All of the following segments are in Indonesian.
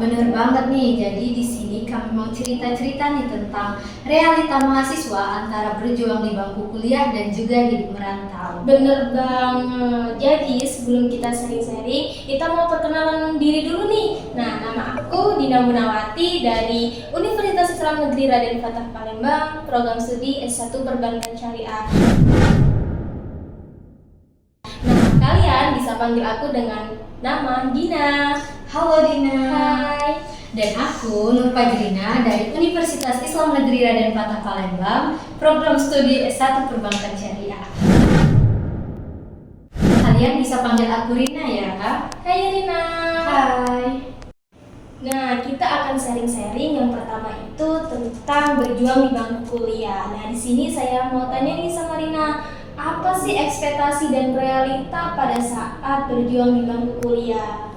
Bener banget nih. Jadi di sini kami mau cerita-cerita nih tentang realita mahasiswa antara berjuang di bangku kuliah dan juga hidup merantau. Bener banget. Jadi sebelum kita sharing-sharing, kita mau perkenalan diri dulu nih. Nah, nama aku Dina Munawati dari Universitas Islam Negeri Raden Fatah Palembang, program studi S1 Perbankan Syariah. Nah, kalian bisa panggil aku dengan nama Dina. Halo Dina. Hai. Dan aku Nur Fajrina dari Universitas Islam Negeri Raden Fatah Palembang, program studi S1 Perbankan Syariah. Kalian bisa panggil aku Rina ya. Hai Rina. Hai. Nah, kita akan sharing-sharing. Yang pertama itu tentang berjuang di bangku kuliah. Nah, di sini saya mau tanya nih sama Rina, apa sih ekspektasi dan realita pada saat berjuang di bangku kuliah?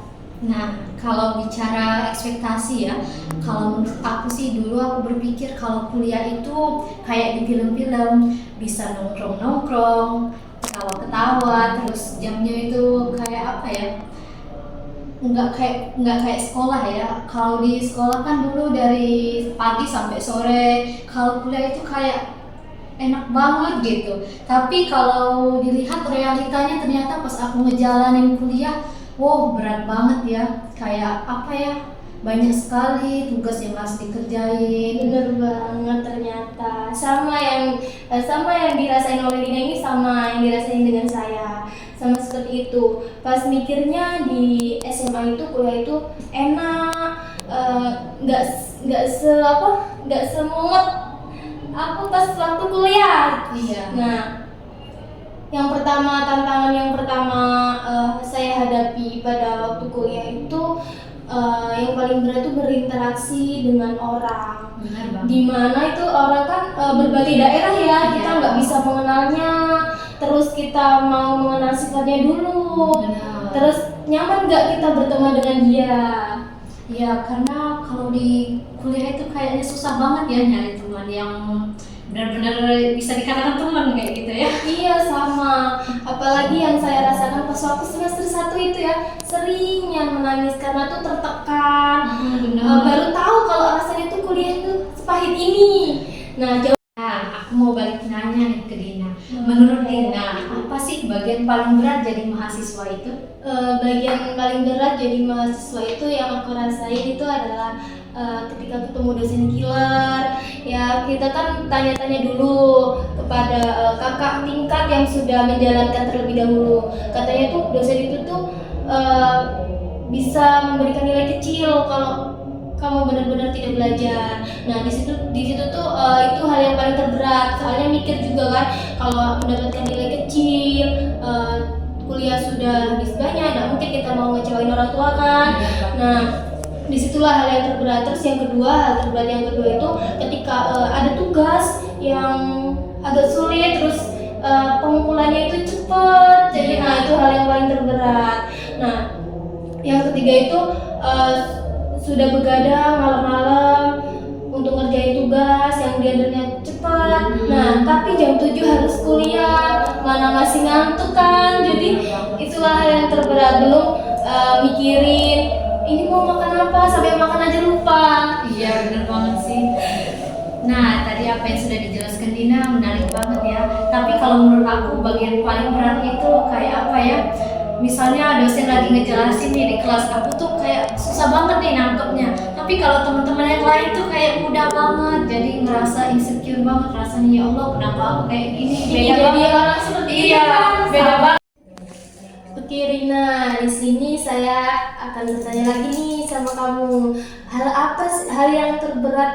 Nah, kalau bicara ekspektasi ya, kalau menurut aku sih dulu aku berpikir kalau kuliah itu kayak di film-film, bisa nongkrong-nongkrong, ketawa-ketawa, terus jamnya itu kayak apa ya? Nggak kayak sekolah ya. Kalau di sekolah kan dulu dari pagi sampai sore, kalau kuliah itu kayak enak banget gitu. Tapi kalau dilihat realitanya ternyata pas aku ngejalanin kuliah, wow berat banget ya. Kayak apa ya? Banyak sekali tugas yang harus dikerjain. Bener banget, ternyata sama yang dirasain oleh Rina ini sama yang dirasain dengan saya, sama seperti itu. Pas mikirnya di SMA itu kuliah itu enak, nggak nggak semumet aku pas waktu kuliah. Iya. Nah, tantangan yang pertama saya hadapi pada waktu kuliah itu yang paling berat itu berinteraksi dengan orang. Benar banget. Dimana itu orang kan berbagai daerah ya, kita Iya. nggak bisa mengenalnya. Terus kita mau mengenal sifatnya dulu. Benar. Terus nyaman nggak kita berteman dengan dia? Ya karena kalau di kuliah itu kayaknya susah banget ya nyari teman yang benar-benar bisa dikatakan teman kayak gitu ya. Iya sama, apalagi yang saya rasakan pas waktu semester 1 itu ya, seringnya menangis karena tuh tertekan. Baru tahu kalau rasanya tuh kuliah itu sepahit ini. Nah, Aku mau balik nanya nih ke Dina. Menurut Dina, apa sih bagian paling berat jadi mahasiswa itu? bagian paling berat jadi mahasiswa itu yang aku rasain itu adalah ketika ketemu dosen killer. Ya, kita kan tanya-tanya dulu kepada kakak tingkat yang sudah menjalankan terlebih dahulu. Katanya tuh dosen itu tuh bisa memberikan nilai kecil kalau kamu benar-benar tidak belajar. Nah, di situ tuh itu hal yang paling terberat. Soalnya mikir juga kan, kalau mendapatkan nilai kecil, kuliah sudah habis banyak, tidak mungkin kita mau ngecewain orang tua kan. Nah, disitulah hal yang terberat. Terus yang kedua, hal terberat yang kedua itu ketika ada tugas yang agak sulit, terus pengumpulannya itu cepat. Jadi nah itu hal yang paling terberat. Nah, yang ketiga itu sudah begadang malam-malam untuk ngerjain tugas yang diantaranya cepat. Nah, tapi jam 7 harus kuliah, mana masih ngantuk kan. Jadi itulah hal yang terberat. Belum mikirin ini mau makan apa, sampai makan aja lupa. Iya benar banget sih. Nah tadi apa yang sudah dijelaskan Dina menarik banget ya. Tapi kalau menurut aku bagian paling berat itu kayak apa ya? Misalnya dosen lagi ngejelasin nih di kelas, aku tuh kayak susah banget nih nangkepnya. Tapi kalau teman-teman yang lain tuh kayak mudah banget, jadi ngerasa insecure banget rasanya, ya Allah kenapa aku kayak gini? Beda jadi orang seperti itu Iya, kan. beda banget. Oke Rina, di sini saya akan bertanya lagi nih sama kamu. Hal yang terberat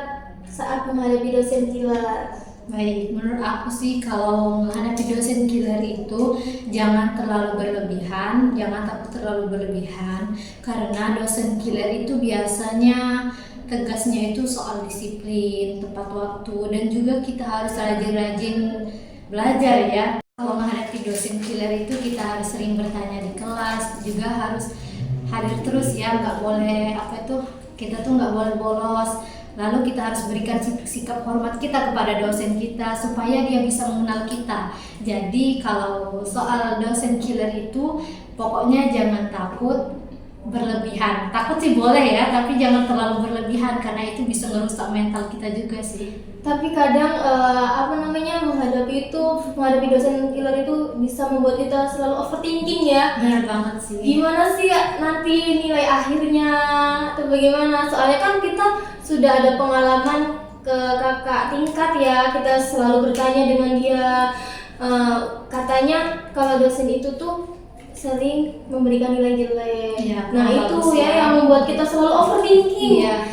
saat menghadapi dosen killer? Baik, menurut aku sih kalau menghadapi dosen killer itu jangan terlalu berlebihan, jangan takut terlalu berlebihan, karena dosen killer itu biasanya tegasnya itu soal disiplin, tepat waktu, dan juga kita harus rajin-rajin belajar ya. Kalau menghadapi dosen killer itu kita harus sering bertanya di kelas, juga harus hadir terus ya, nggak boleh kita tuh nggak boleh bolos. Lalu kita harus berikan sikap hormat kita kepada dosen kita supaya dia bisa mengenal kita. Jadi kalau soal dosen killer itu pokoknya jangan takut, berlebihan. Takut sih boleh ya, tapi jangan terlalu berlebihan karena itu bisa merusak mental kita juga sih. Tapi kadang menghadapi dosen killer itu bisa membuat kita selalu overthinking ya. Benar banget sih. Gimana sih nanti nilai akhirnya atau bagaimana? Soalnya kan kita sudah ada pengalaman ke kakak tingkat ya, kita selalu bertanya dengan dia. Katanya kalau dosen itu tuh sering memberikan nilai jelek. Ya, nah itu ya yang membuat kita selalu overthinking. Iya.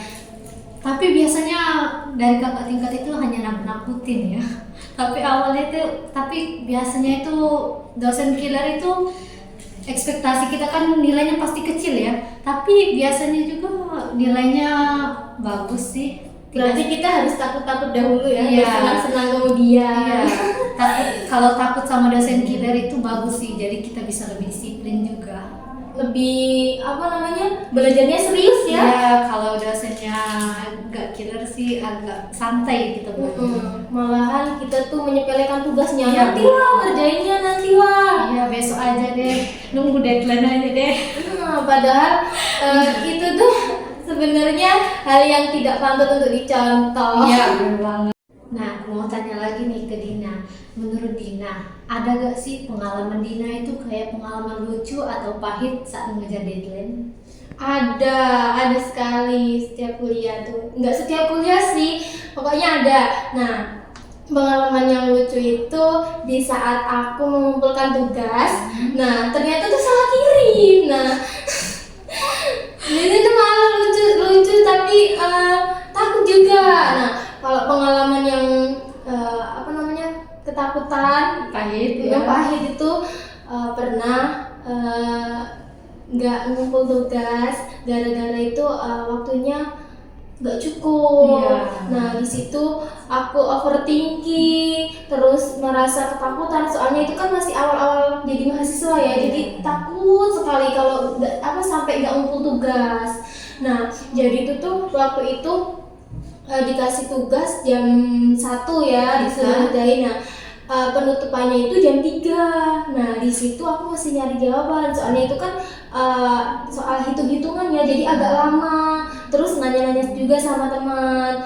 Tapi biasanya dari kakak tingkat itu hanya nakut-nakutin ya. Tapi biasanya itu dosen killer itu ekspektasi kita kan nilainya pasti kecil ya. Tapi biasanya juga nilainya bagus sih. Berarti kita harus takut-takut dahulu ya, Iya. senang-senang kemudian. Kalau takut sama dosen killer itu bagus sih, jadi kita bisa lebih disiplin juga. Lebih belajarnya serius ya. Ya, kalau dosennya agak killer sih agak santai kita belajar. Malahan kita tuh menyepelekan tugasnya. Iya, Nanti lah ngerjainnya nanti lah. Iya, besok aja deh, nunggu deadline aja deh. Padahal itu tuh sebenarnya hal yang tidak patut untuk dicontoh. Iya, benar banget. Nah, aku mau tanya lagi nih ke Dina. Menurut Dina, ada gak sih pengalaman Dina itu kayak pengalaman lucu atau pahit saat mengejar deadline? Ada sekali setiap kuliah tuh. Enggak setiap kuliah sih, pokoknya ada. Nah, pengalaman yang lucu itu di saat aku mengumpulkan tugas. Nah, ternyata tuh salah kirim. Nah, ini tuh malah lucu tapi takut juga. Nah, kalau pengalaman yang ketakutan Pahit yang pahit itu pernah nggak ngumpul tugas gara-gara itu waktunya nggak cukup. Iya. Nah di situ aku overthinking, terus merasa ketakutan soalnya itu kan masih awal-awal jadi mahasiswa ya, jadi takut sekali kalau sampai nggak ngumpul tugas. Nah jadi itu tuh waktu itu dikasih tugas jam 1 ya, disuruh ngerjain. Nah penutupannya itu jam 3. Nah di situ aku masih nyari jawaban, soalnya itu kan soal hitung-hitungan ya, jadi agak lama. Terus nanya-nanya juga sama teman,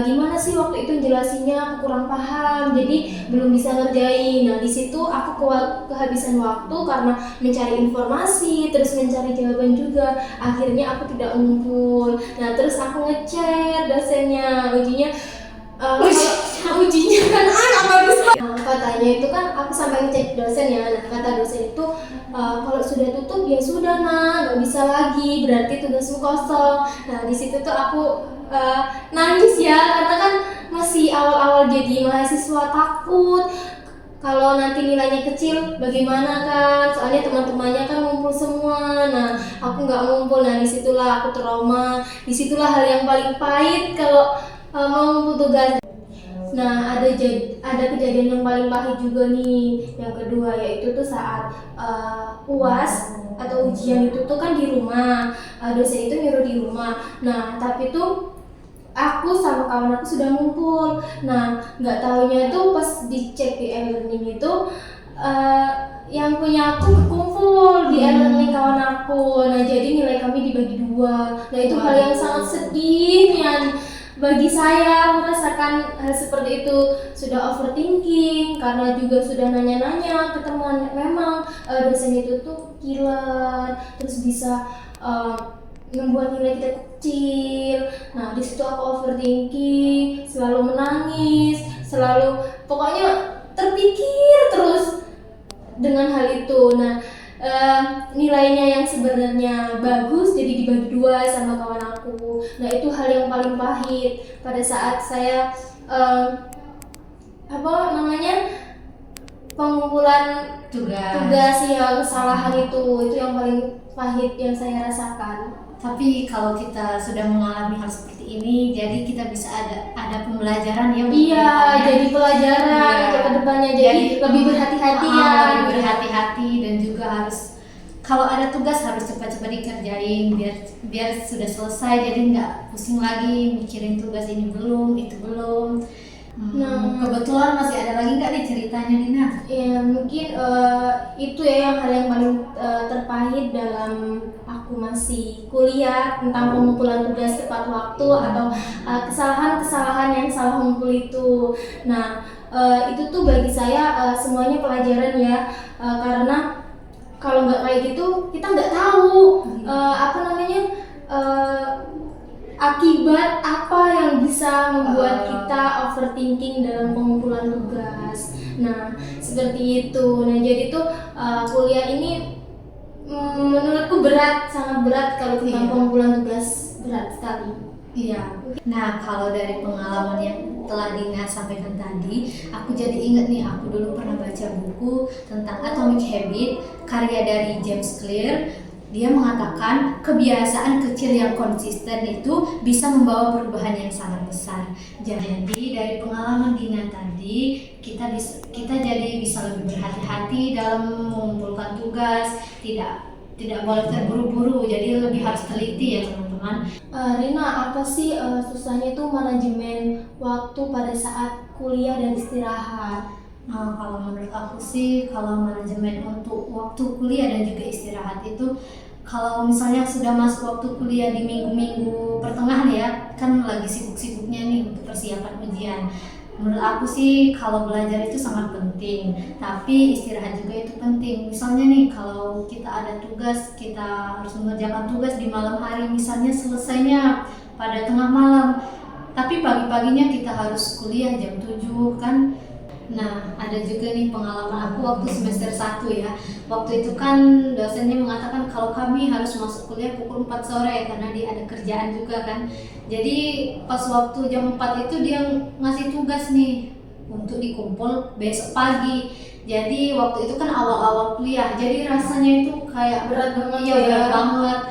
gimana sih waktu itu jelasinnya, aku kurang paham, jadi belum bisa ngerjain. Nah di situ aku kehabisan waktu karena mencari informasi, terus mencari jawaban juga. Akhirnya aku tidak ngumpul. Nah terus aku ngechat dosennya, ujinya kan bagus banget. Nah, katanya itu kan aku sampai ngecek dosen ya. Nah kata dosen itu kalau sudah tutup ya sudah nggak bisa lagi, berarti tugasmu kosong. Nah di situ tuh aku nangis ya, karena kan masih awal-awal jadi mahasiswa, takut kalau nanti nilainya kecil bagaimana kan, soalnya teman-temannya kan ngumpul semua. Nah aku nggak ngumpul. Nah disitulah aku trauma, disitulah hal yang paling pahit kalau mau ngumpul tugas. Nah ada kejadian yang paling pahit juga nih, yang kedua, yaitu tuh saat UAS atau ujian itu tuh kan di rumah, dosen itu nyuruh di rumah. Nah tapi tuh aku sama kawan aku sudah ngumpul. Nah nggak taunya tuh pas dicek di e-learning itu yang punya aku kumpul di e-learning kawan aku. Nah jadi nilai kami dibagi 2. Nah itu hal yang sangat sedih yang bagi saya merasakan hal seperti itu. Sudah overthinking karena juga sudah nanya-nanya ke teman. Memang dosen itu tuh killer, terus bisa membuat nilai kita kecil. Nah di situ aku overthinking, selalu menangis, selalu pokoknya terpikir terus dengan hal itu. Nah nilainya yang sebenarnya bagus jadi dibagi 2 sama kawan aku. Nah itu hal yang paling pahit pada saat saya pengumpulan tugas yang kesalahan itu yang paling pahit yang saya rasakan. Tapi kalau kita sudah mengalami hal seperti ini, jadi kita bisa ada pembelajaran ya. Iya, jadi pelajaran untuk kedepannya. Jadi lebih berhati-hati ya. Lebih berhati-hati dan juga harus kalau ada tugas harus cepat-cepat dikerjain biar sudah selesai. Jadi nggak pusing lagi mikirin tugas ini belum, itu belum. Kebetulan masih ada lagi nggak nih ceritanya Dina? Ya mungkin itu ya yang hal yang paling terpahit dalam aku masih kuliah, tentang pengumpulan tugas tepat waktu atau kesalahan-kesalahan yang salah ngumpul itu. Nah itu tuh bagi saya semuanya pelajaran ya, karena kalau nggak kayak gitu kita nggak tahu akibat apa yang bisa membuat kita overthinking dalam pengumpulan tugas. Nah, seperti itu. Nah, jadi tuh kuliah ini menurutku berat, sangat berat kalau tentang pengumpulan tugas, berat sekali. Iya. Nah, kalau dari pengalaman yang telah Dina sampaikan tadi, aku jadi ingat nih, aku dulu pernah baca buku tentang Atomic Habit karya dari James Clear. Dia mengatakan kebiasaan kecil yang konsisten itu bisa membawa perubahan yang sangat besar. Jadi dari pengalaman Dina tadi, kita jadi bisa lebih berhati-hati dalam mengumpulkan tugas, tidak boleh terburu-buru, jadi lebih harus teliti ya teman-teman. Rina, apa sih susahnya itu manajemen waktu pada saat kuliah dan istirahat? Nah, kalau menurut aku sih, kalau manajemen untuk waktu kuliah dan juga istirahat itu, kalau misalnya sudah masuk waktu kuliah di minggu-minggu pertengahan ya, kan lagi sibuk-sibuknya nih untuk persiapan ujian. Menurut aku sih kalau belajar itu sangat penting, tapi istirahat juga itu penting. Misalnya nih kalau kita ada tugas, kita harus mengerjakan tugas di malam hari, misalnya selesainya pada tengah malam, tapi pagi-paginya kita harus kuliah jam 7 kan. Nah, ada juga nih pengalaman aku waktu semester 1 ya. Waktu itu kan dosennya mengatakan kalau kami harus masuk kuliah pukul 4 sore karena dia ada kerjaan juga kan. Jadi pas waktu jam 4 itu dia ngasih tugas nih untuk dikumpul besok pagi. Jadi waktu itu kan awal-awal kuliah, jadi rasanya itu kayak Berat banget ya, berat banget.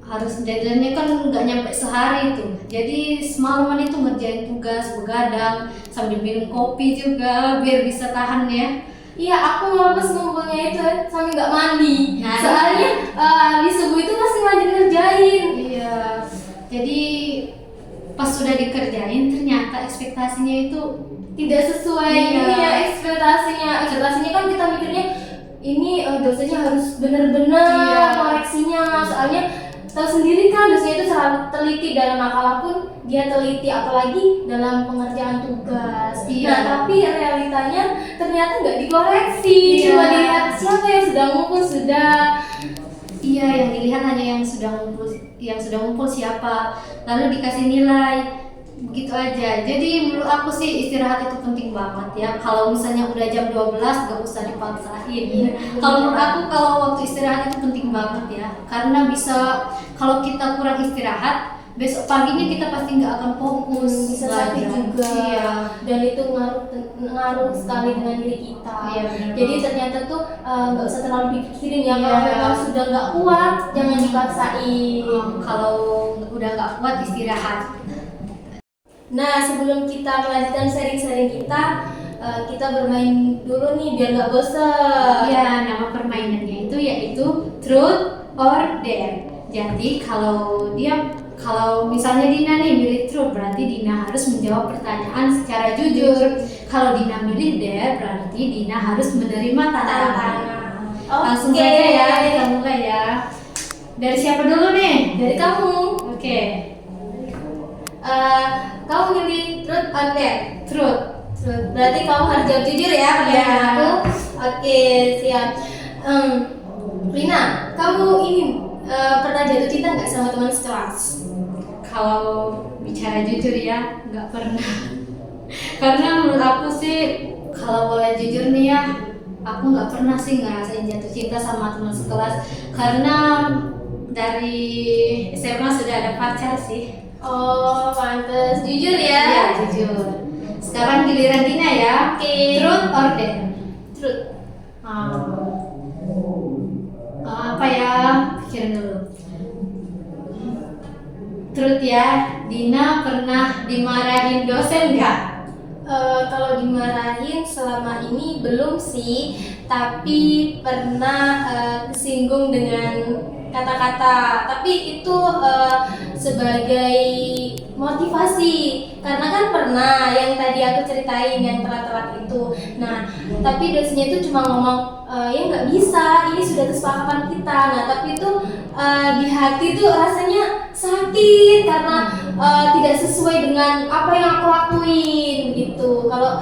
Harus deadline-nya kan nggak nyampe sehari itu, jadi semalaman itu ngerjain tugas, begadang sambil minum kopi juga biar bisa tahan ya. Iya, aku malah pas ngumpulnya itu sambil nggak mandi. Nah, soalnya di subuh itu masih lanjut ngerjain. Iya, jadi pas sudah dikerjain ternyata ekspektasinya itu Tidak sesuai ini ya ekspektasinya. Ekspektasinya kan kita mikirnya ini dosennya harus benar-benar koreksinya. Soalnya tahu sendiri kan dosennya itu selalu teliti dalam apapun, dia teliti apalagi dalam pengerjaan tugas. Nah, tapi realitanya ternyata nggak dikoreksi. Cuma dilihat siapa yang sudah ngumpul sudah. Iya, yang dilihat hanya yang sudah ngumpul siapa, lalu dikasih nilai. Begitu aja. Jadi menurut aku sih istirahat itu penting banget ya. Kalau misalnya udah jam 12 gak usah dipaksain. Kalau menurut aku kalau waktu istirahat itu penting banget ya. Karena bisa kalau kita kurang istirahat, besok paginya kita pasti nggak akan fokus. Bisa sakit juga. Iya. Dan itu ngaruh sekali dengan diri kita. Iya, jadi ternyata tuh nggak usah terlalu dipikirin ya. Kalau memang sudah nggak kuat, jangan dipaksain. Kalau udah nggak kuat istirahat. Nah, sebelum kita melanjutkan sharing-sharing kita bermain dulu nih biar nggak bosan. Ya, nama permainannya itu yaitu Truth or Dare. Jadi kalau misalnya Dina nih milih Truth, berarti Dina harus menjawab pertanyaan secara jujur. Kalau Dina milih Dare, berarti Dina harus menerima tantangan. Langsung saja ya, kita mulai ya. Dari siapa dulu nih? Dari kamu. Oke. Kamu milih truth or dare? Truth. Berarti kamu harus jawab jujur ya pertanyaan aku. Oke, siap. Rina, kamu ini pernah jatuh cinta nggak sama teman sekelas? Kalau bicara jujur ya, nggak pernah. Karena menurut aku sih, kalau boleh jujur nih ya, aku nggak pernah sih ngerasain jatuh cinta sama teman sekelas. Karena dari SMA sudah ada pacar sih. Oh, pantes. Jujur ya? Iya, jujur. Sekarang giliran Dina ya. Oke. Truth or dare? Truth. Apa ya? Pikirin dulu. Truth ya. Dina pernah dimarahin dosen nggak? Kalau dimarahin selama ini belum sih, tapi pernah kesinggung dengan kata-kata. Tapi itu sebagai motivasi, karena kan pernah yang tadi aku ceritain yang telat-telat itu. Nah, tapi dosennya itu cuma ngomong ya nggak bisa, ini sudah kesepakatan kita. Nah, tapi itu di hati itu rasanya sakit karena tidak sesuai dengan apa yang aku lakuin gitu. Kalau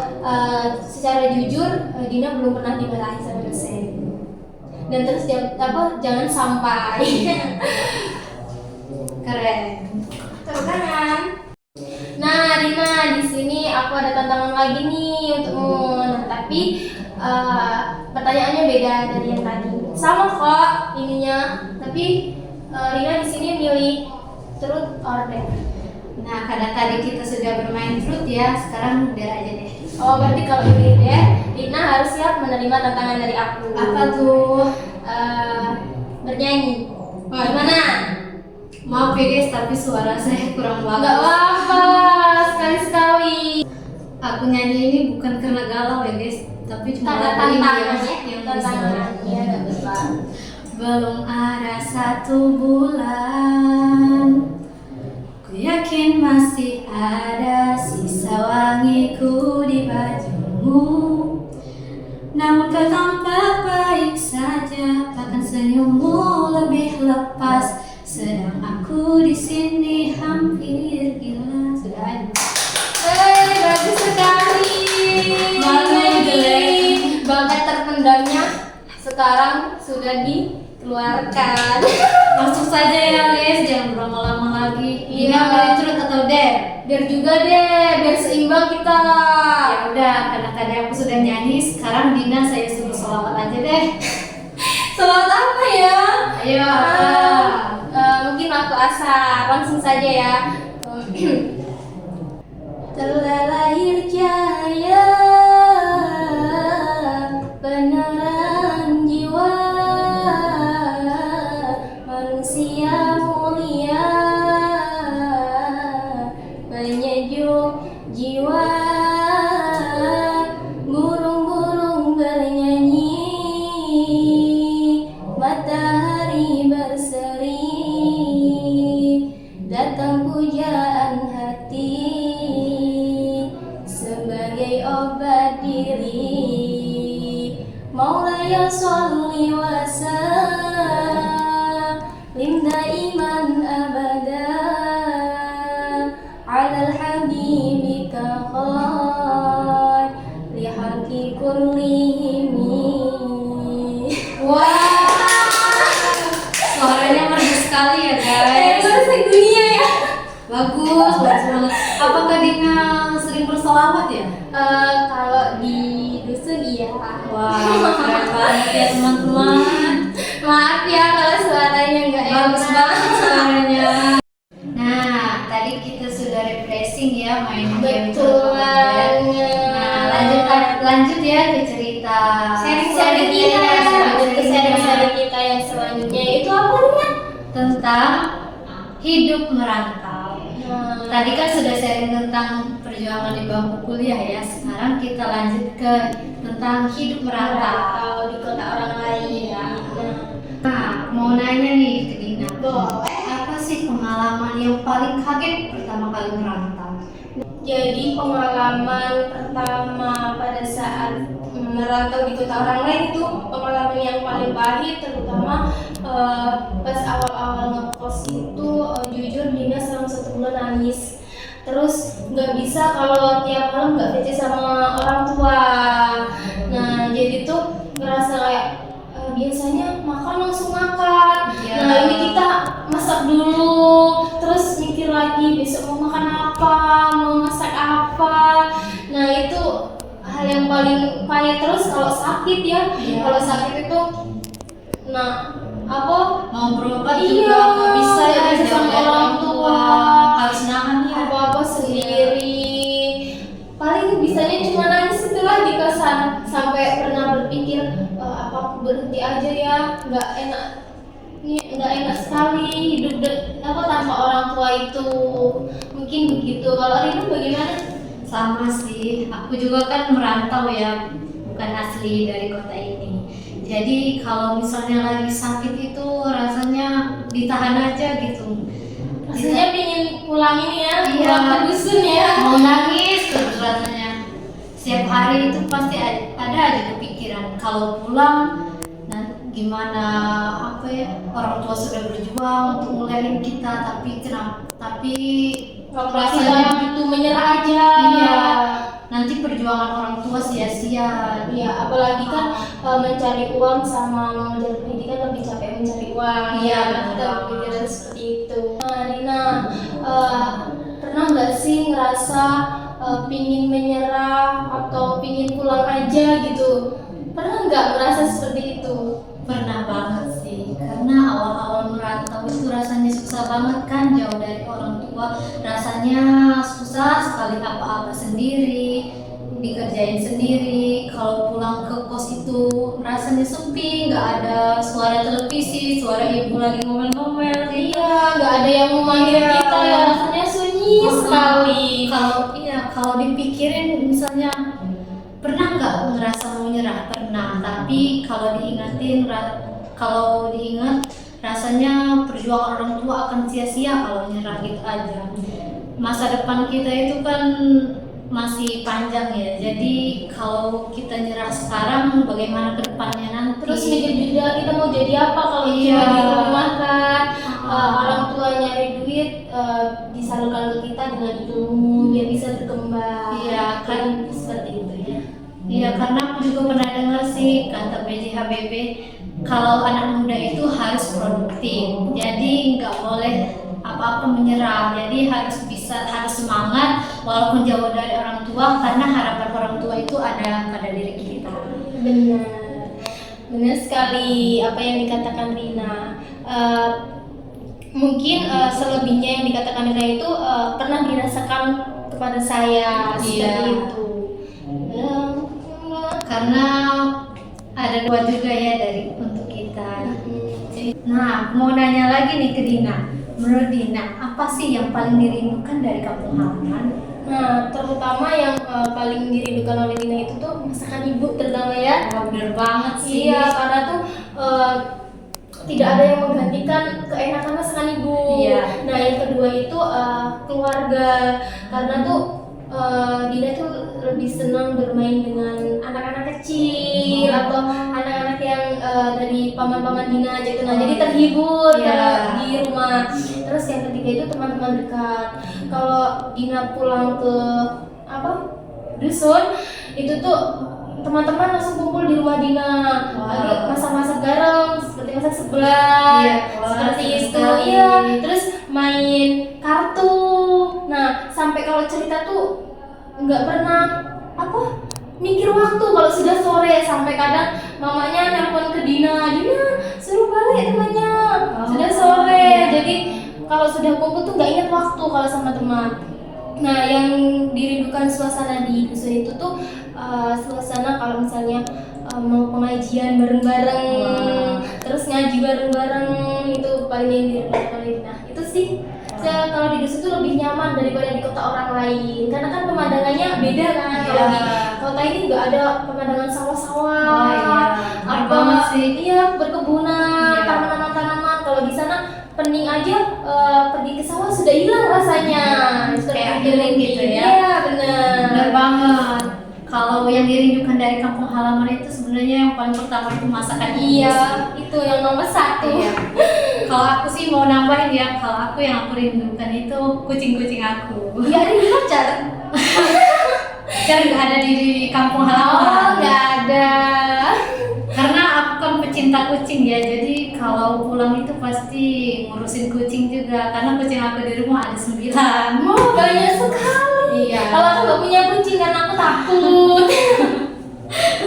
secara jujur, Dina belum pernah dimarahi sama dosen. Dan terus jangan sampai keren. Tepuk tangan. Nah, Dina, di sini aku ada tantangan lagi nih untukmu. Nah, tapi pertanyaannya beda dari yang tadi. Sama kok ininya, tapi Dina di sini milih truth or dare. Nah, karena tadi kita sudah bermain truth ya, sekarang dare aja deh. Oh, berarti kalau milih dare, Dina harus siap menerima tantangan dari aku. Apa tuh? Bernyanyi. Wah, Gimana? Maaf ya guys, tapi suara saya kurang Nggak bagus. apa-apa, sekali-sekali. Aku nyanyi ini bukan karena galau ya guys, tapi cuma Karena lagu ini tantangan ya, ya, yang tantangan. bisa. Iya, nggak bisa. Belum ada 1 bulan, ku yakin masih ada sisa wangiku di bajumu. Namun kau tampak baik saja, bahkan senyummu lebih lepas. Sedang aku di sini hampir gila. Sudah. Bagus sekali. Malu jelek. Bakat terpendamnya sekarang sudah dikeluarkan. Langsung saja ya guys, jangan berlama-lama lagi. Iya. Ini pilih truth atau dare? Biar juga deh, biar seimbang kita. Ya udah, karena tadi aku sudah nyanyi, sekarang Dina saya suruh sholawat aja deh. Selamat apa ya? Ayo apa? Mungkin aku asal langsung saja ya. Telah lahir cahaya penerang jiwa manusia mulia penyejuk jiwa burung-burung bernyanyi matahari berseri datang pujaan hati sebagai obat diri Maulaya sholli wa sallim daiman abada alal habibika khair li haqi kullihim. Wah, suaranya merdu sekali ya guys. Dunia ya. Bagus, bagus banget. Apakah Dina sering berselawat ya? Kalau di dusun iya. Wah, keren banget ya teman-teman. Maaf ya kalau suaranya nggak enak. Bagus banget suaranya. Nah, tadi kita sudah refreshing ya main game Betul truth or dare. banget. Nah, lanjut ya ke cerita Sharing-sharing kita, lanjut ke sharing-sharing kita yang selanjutnya itu apa nih? tentang hidup merantau. Nah, Tadi kan sudah sharing tentang perjuangan di bangku kuliah ya. Sekarang kita lanjut ke tentang hidup merantau. merantau di kota orang lain ya. Nah, mau nanya nih ke Dina. Boleh. Apa sih pengalaman yang paling kaget pertama kali merantau? Jadi pengalaman pertama pada saat merantau di kota orang lain itu pengalaman yang paling pahit, terutama pas awal-awal ngekos itu jujur Dina selama 1 bulan nangis. Terus nggak bisa kalau tiap malam nggak VC sama orang tua. Nah jadi tuh ngerasa kayak biasanya makan langsung makan. Iya. Nah ini kita masak dulu, terus mikir lagi besok mau makan apa, mau masak apa. Nah itu hal yang paling payah. Terus kalau sakit ya, Iya. kalau sakit itu, nah apa? Mau berobat Iya, juga nggak bisa ya, nggak bisa jauh sama dari orang tua. harus nahan ya. Apa-apa sendiri. Paling bisanya cuma nangis setelah di kosan. Sampai pernah berpikir apa aku berhenti aja ya, nggak enak. Ini nggak enak sekali hidup tanpa orang tua itu. Mungkin begitu. Kalau Rina bagaimana? Sama sih, aku juga kan merantau ya, bukan asli dari kota ini. Jadi kalau misalnya lagi sakit itu rasanya ditahan aja gitu. Rasanya pengen pulang ini ya, Iya. pulang ke dusun ya. mau nangis terus rasanya. Setiap hari itu pasti ada aja kepikiran kalau pulang. Nah, gimana apa ya, orang tua sudah berjuang untuk ngelahirin kita, tapi Kalau kita rasanya begitu menyerah aja. iya, nanti perjuangan orang tua sia-sia. Iya, apalagi kan mencari uang sama mengejar pendidikan lebih capek mencari uang. Iya, Kita benar. berpikiran seperti itu. Nah, Rina, pernah nggak sih ngerasa pingin menyerah atau pingin pulang aja gitu? Pernah nggak merasa seperti itu? Pernah banget sih, karena awal-awal merantau itu rasanya susah banget kan, jauh dari orang tua. Rasanya susah sekali, apa-apa sendiri, dikerjain sendiri. Kalau pulang ke kos itu rasanya sepi, nggak ada suara televisi, suara ibu lagi ngomel-ngomel. Iya, nggak ada yang memanggil Iya. kita ya, rasanya sunyi sekali. Kalau dipikirin misalnya, pernah nggak ngerasa mau nyerah? Pernah, tapi kalau diingat rasanya perjuangan orang tua akan sia-sia kalau nyerah gitu aja. Masa depan kita itu kan masih panjang ya, jadi kalau kita nyerah sekarang, bagaimana ke depannya nanti? Terus mikir juga kita mau jadi apa kalau Iya. cuma di rumah kan. Orang tua nyari duit disalurkan ke kita dengan ilmu biar bisa berkembang. Iya, kan seperti itu ya. Iya, karena aku juga pernah dengar sih kata B.J. Habibie, kalau anak muda itu harus produktif, jadi nggak boleh apa-apa menyerah, jadi harus semangat walaupun jauh dari orang tua, karena harapan orang tua itu ada pada diri kita. Benar, benar sekali apa yang dikatakan Rina. Mungkin selebihnya yang dikatakan Rina itu pernah dirasakan kepada saya seperti Iya. itu. Karena ada dua juga ya untuk kita. Nah, mau nanya lagi nih ke Dina. Menurut Dina, apa sih yang paling dirindukan dari kampung halaman? Nah, terutama yang paling dirindukan oleh Dina itu tuh masakan ibu terutama ya. Oh, bener banget sih. Iya, karena tuh tidak ada yang menggantikan keenakan masakan ibu. Iya. Nah, yang kedua itu keluarga, karena tuh Dina tuh lebih senang bermain dengan anak-anak kecil atau anak-anak yang dari paman-paman Dina gitu. Nah, jadi terhibur Iya. di rumah. Terus yang ketiga itu teman-teman dekat. Kalau Dina pulang ke dusun, itu tuh teman-teman langsung kumpul di rumah Dina. Lagi masak-masak garam, seperti masak sebelah, Iya, seperti seru itu. sekali. Iya, terus main kartu. Nah, sampai kalau cerita tuh nggak pernah mikir waktu kalau sudah sore, sampai kadang mamanya nelpon ke Dina suruh balik temannya, sudah sore. Jadi kalau sudah kumpul tuh nggak ingat waktu kalau sama teman. Nah, yang dirindukan suasana di dusun itu tuh suasana kalau misalnya mau pengajian bareng-bareng, terus ngaji bareng-bareng, itu paling yang dirindukan oleh Dina. Itu sih. Kalau di dusun tuh lebih nyaman daripada di kota orang lain, karena kan pemandangannya beda kan. Kalau di kota ini nggak ada pemandangan sawah-sawah, berkebunan, Iya. tanaman-tanaman. Kalau di sana pening aja, pergi ke sawah sudah hilang rasanya. Kayak healing gitu ya. Iya, benar. Bener banget. Kalau yang dirindukan dari kampung halaman itu sebenarnya yang paling pertama itu masakan ibu. Iya, itu yang nomor satu. Iya. Kalau aku sih mau nambahin ya, kalau aku yang aku rindukan itu kucing-kucing aku. Iya, ada di pacar. Kan nggak ada di kampung halaman. Oh, nggak ada. Karena aku kan pecinta kucing ya, jadi kalau pulang itu pasti ngurusin kucing juga. Karena kucing aku di rumah ada 9. Oh, banyak sekali. Iya. Kalau aku nggak punya kucing karena aku takut.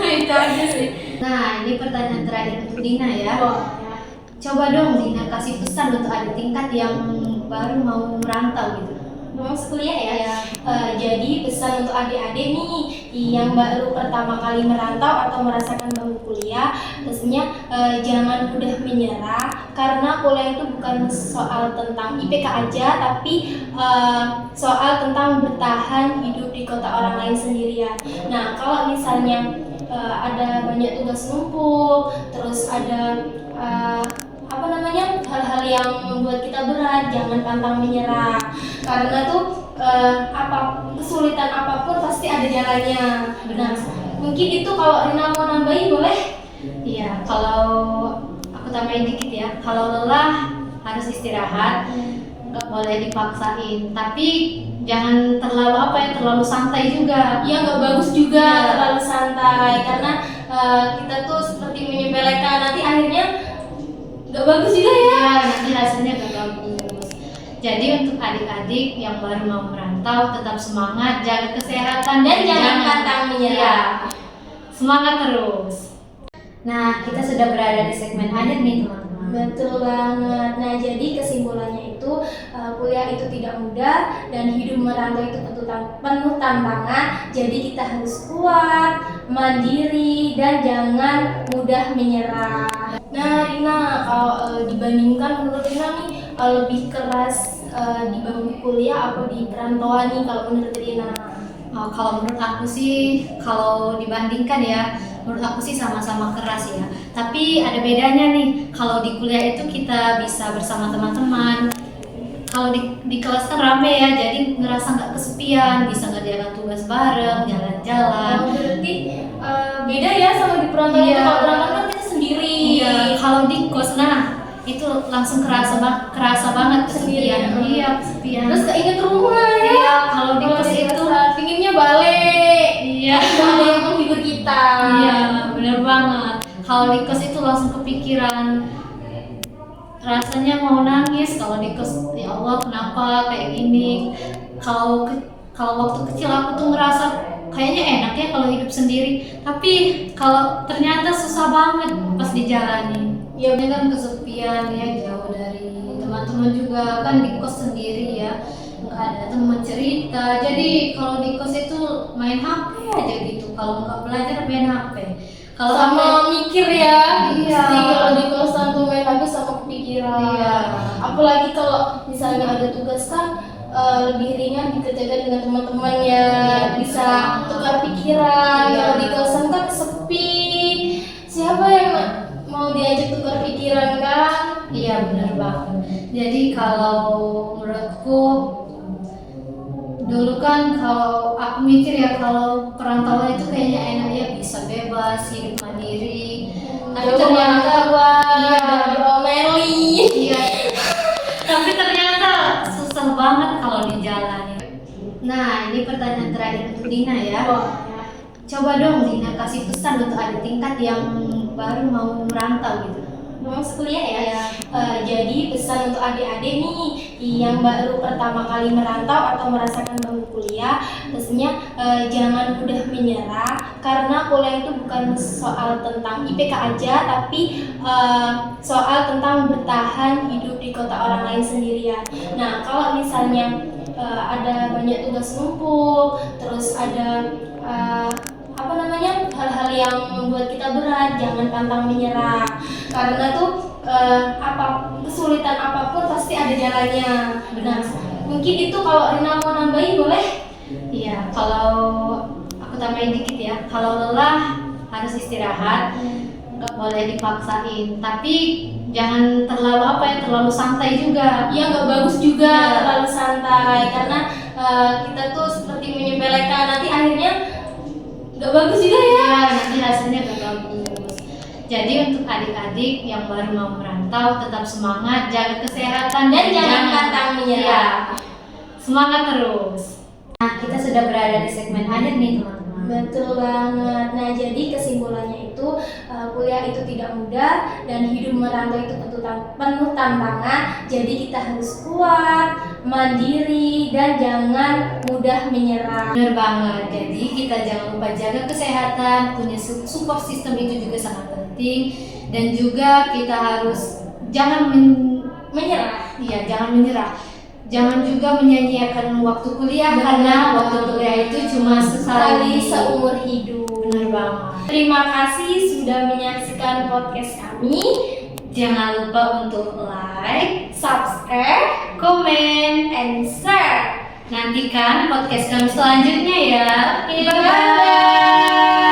Itu aja sih. Nah, ini pertanyaan terakhir untuk Dina ya. Coba dong Dina kasih pesan untuk adik tingkat yang baru mau merantau gitu. Mau kuliah ya. Iya. Jadi pesan untuk adik-adik nih yang baru pertama kali merantau atau merasakan bangku kuliah, pastinya jangan mudah menyerah, karena kuliah itu bukan soal tentang IPK aja, tapi soal tentang bertahan hidup di kota orang lain sendirian. Nah, kalau misalnya ada banyak tugas numpuk, terus ada hal-hal yang membuat kita berat, jangan pantang menyerah. Karena tuh kesulitan apapun pasti ada jalannya. Nah, mungkin itu kalau Rina mau nambahin boleh? Iya, kalau aku tambahin dikit ya, kalau lelah harus istirahat, nggak boleh dipaksain. Tapi jangan terlalu santai juga. Iya, nggak bagus juga Iya. terlalu santai karena kita tuh seperti menyepelekan, nanti akhirnya nggak bagus juga ya. Ya, nanti hasilnya gak bagus. Jadi untuk adik-adik yang baru mau merantau, tetap semangat, jaga kesehatan Dan jangan pantang menyerah. Iya, semangat terus. Nah, kita sudah berada di segmen akhir nih teman-teman. Betul banget. Nah, jadi kesimpulannya itu kuliah itu tidak mudah dan hidup merantau itu penuh tantangan. Jadi kita harus kuat, mandiri, dan jangan mudah menyerah. Nah, Rina, kalau dibandingkan menurut Rina nih lebih keras di bangku kuliah atau di perantauan nih kalau menurut Rina? Kalau menurut aku sih, kalau dibandingkan ya, menurut aku sih sama-sama keras ya. Tapi ada bedanya nih. Kalau di kuliah itu kita bisa bersama teman-teman. Kalau di kelas kan rame ya, jadi ngerasa nggak kesepian, bisa ngerjakan tugas bareng, jalan-jalan. Berarti beda ya sama di perantauan. Iya. Kalau perantauan kan kita sendiri. Iya, kalau di kos, nah itu langsung kerasa banget kesepian. Sendirian. Iya, kesepian. Terus keinget rumah ya. Iya, kalau di kos itu, pinginnya balik. iya. Nggak ada yang menghibur kita. Iya, bener banget. Kalau di kos itu langsung kepikiran, rasanya mau nangis kalau di kos. Ya Allah, kenapa kayak gini? Kalau waktu kecil aku tuh ngerasa kayaknya enak ya kalau hidup sendiri. Tapi kalau ternyata susah banget pas dijalani. Ya kan kesepian ya, jauh dari teman-teman juga, kan di kos sendiri ya, nggak ada teman cerita. Jadi kalau di kos itu main HP aja gitu. Kalau nggak belajar main HP. Kalau Sama mikir ya. Iya. Pasti kalau di kosan tuh main HP sama kepikiran. Iya. Apalagi kalau misalnya ada tugas kan lebih ringan dikerjakan dengan teman-teman ya. Iya, Bisa betul. tukar pikiran. Iya. Kalau di kosan kan sepi. Siapa yang mau diajak tukar pikiran kan? Iya, benar banget. Jadi kalau menurutku dulu kan, kalau aku mikir ya, kalau perantauan itu kayaknya enak ya, bisa bebas, hidup mandiri. Tapi ternyata iya, iya, diomeli. iya. Tapi ternyata susah banget kalau dijalani. Nah, ini pertanyaan terakhir untuk Dina ya. Coba dong Dina kasih pesan untuk adik tingkat yang baru mau merantau gitu. Memang sekuliah ya. Iya. Jadi pesan untuk adik-adik nih yang baru pertama kali merantau atau merasakan bangku kuliah, pastinya jangan mudah menyerah karena kuliah itu bukan soal tentang IPK aja, tapi soal tentang bertahan hidup di kota orang lain sendirian. Nah, kalau misalnya ada banyak tugas numpuk, terus ada hal-hal yang membuat kita berat, jangan pantang menyerah. Karena tuh kesulitan apapun pasti ada jalannya. Nah, mungkin itu kalau Rina mau nambahin boleh? Iya, kalau aku tambahin dikit ya, kalau lelah harus istirahat, nggak boleh dipaksain. Tapi jangan terlalu santai juga. Iya, nggak bagus juga Iya. terlalu santai karena kita tuh seperti menyepelekan, nanti akhirnya nggak bagus juga ya. Ya, nanti hasilnya gak bagus. Jadi untuk adik-adik yang baru mau merantau, tetap semangat, jaga kesehatan, Dan jangan pantang menyerah. Iya, semangat terus. Nah, kita sudah berada di segmen akhir nih teman-teman. Betul banget. Nah, jadi kesimpulannya itu kuliah itu tidak mudah dan hidup merantau itu penuh tantangan. Jadi kita harus kuat, mandiri, dan jangan mudah menyerah. Benar banget. Jadi kita jangan lupa jaga kesehatan, punya support system itu juga sangat penting, dan juga kita harus jangan Menyerah. Iya, jangan menyerah. Jangan juga menyia-nyiakan waktu kuliah, karena waktu kuliah itu cuma sekali seumur hidup. Benar banget. Terima kasih sudah menyaksikan podcast kami. Jangan lupa untuk like, Subscribe, komen, and share. nantikan podcast kami selanjutnya ya. Bye-bye.